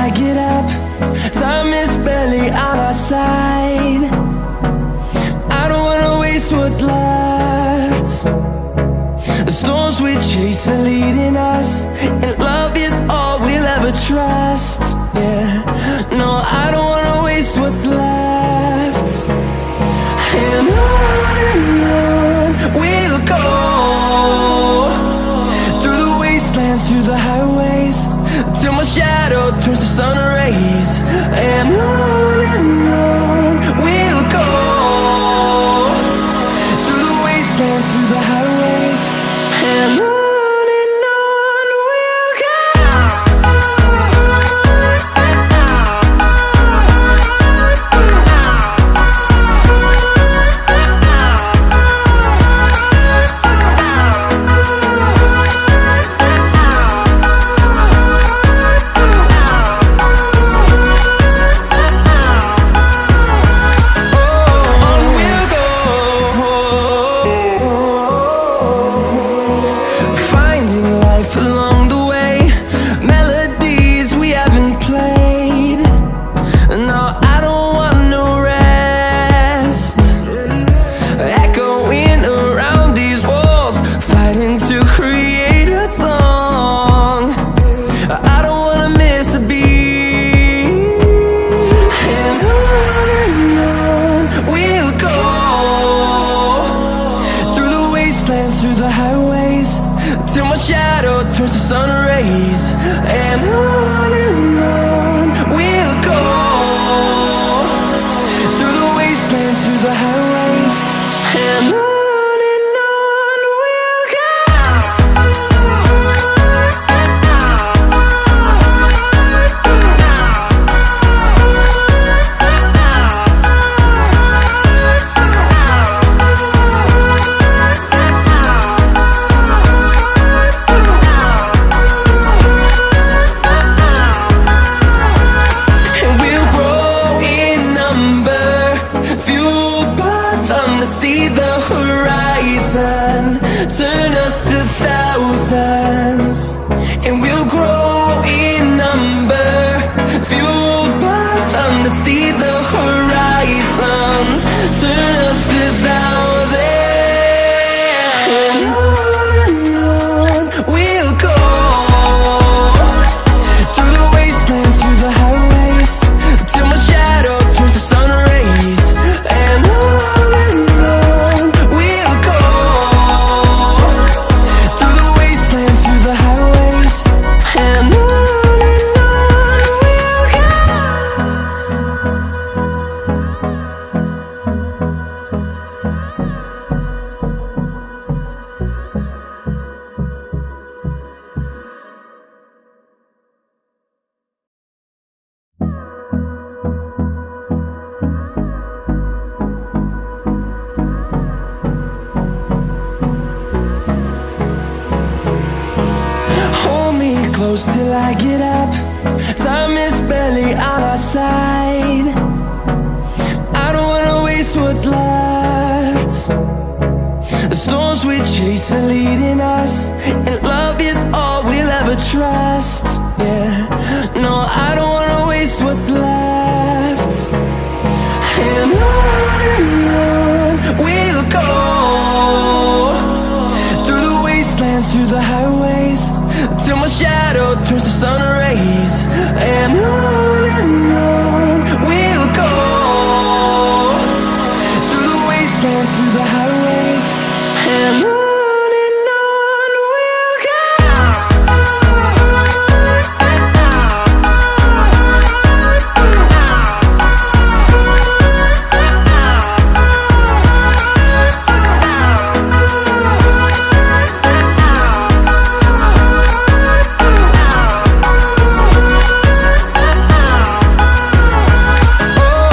I get up. Time is barely on our side. I don't wanna waste what's left. The storms we chase are leading us, and love is all we'll ever trust. Yeah, no, I don't wanna waste what's left. And on we'll go, through the wastelands, through the highways, till my shadow turns to sun rays. And on we'll go, through the wastelands, through the highways, and on. Through the highways, till my shadow turns to sun rays. And on we'll go, through the wastelands, through the highways, and on. See the horizon turn us to thousands, and we'll grow in number, fueled by them. To see the horizon turn us to thousands, and on we'll go, through the wastelands, through the highways, till my shadow turns to sun rays. And close till I get up. Time is barely on our side. I don't wanna waste what's left. The storms we chase are leading us, and love is all we'll ever trust. Yeah, no, I don't wanna waste what's left. And on we'll go, through the wastelands, through the highways, till my shadow turns to sun rays. And on we'll go, through the wastelands, through the highways, and on. Oh,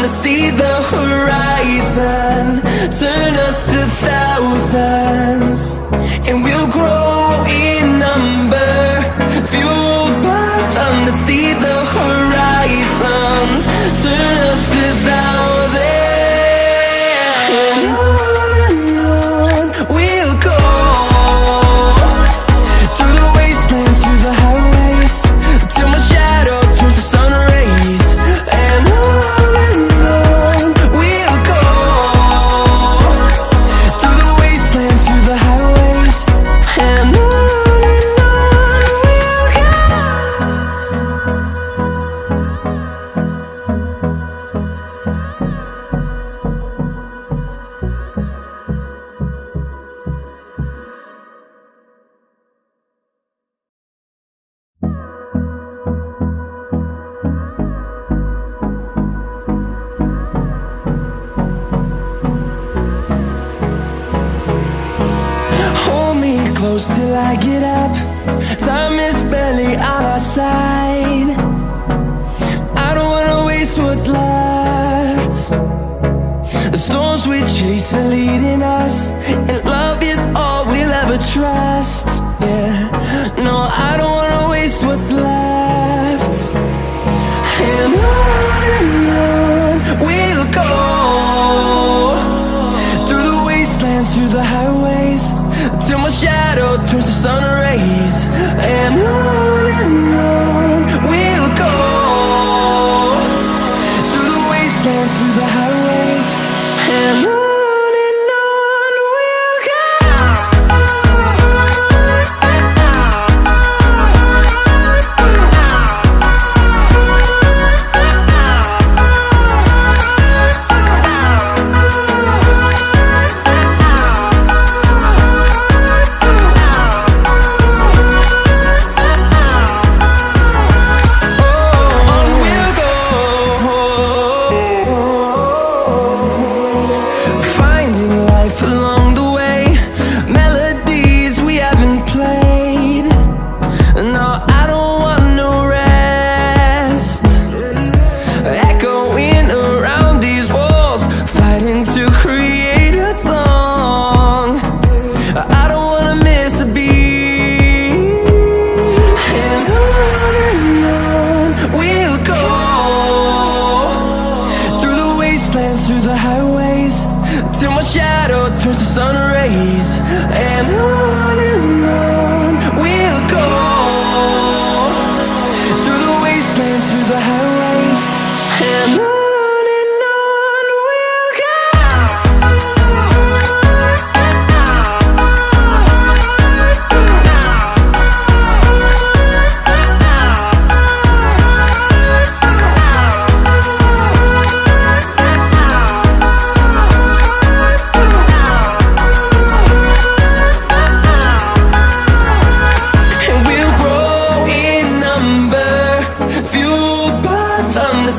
to see the horizon. Turn us to thousands, and we'll grow in number. Fueled by them to see the horizon. Turn us to thousands, and on we'll go. Through the wastelands, through the highways, till my shadow turns to sun rays. And on we'll go. Through the wastelands, through the highways, and on we'll go. Hold me close till I get up. Time is barely on our side. I don't wanna waste what's left. The storms we chase are leading us, and love is all we'll ever trust. Yeah, no, I don't wanna waste what's left. And on we'll go. Through the wastelands, through the highways, till my shadow turns to sun rays. And on we'll go. Through the wastelands, through the highways, and on we'll go. Through the highways, till my shadow turns to sun rays. And on we'll go. Through the wastelands, through the highways, and on we'll go.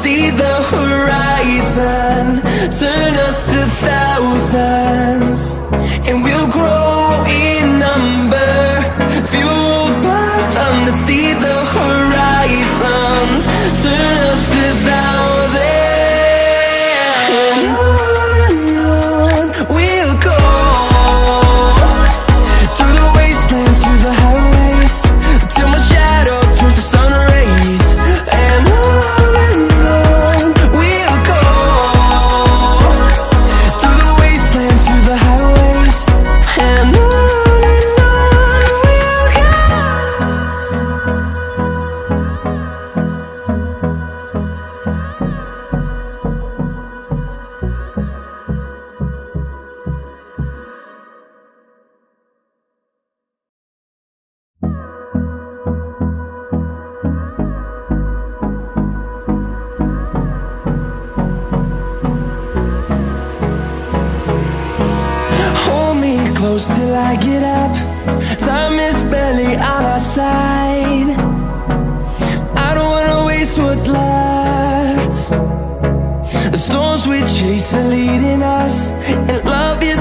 See the horizon, turn us to thousands, and we'll grow in number. Fueled by them to see the horizon, turn us to thousands, and on we'll go. Through the wastelands, through the highways, till my shadow turns to sun rays. And close till I get up. Time is barely on our side. I don't wanna waste what's left. The storms we chase are leading us, and love is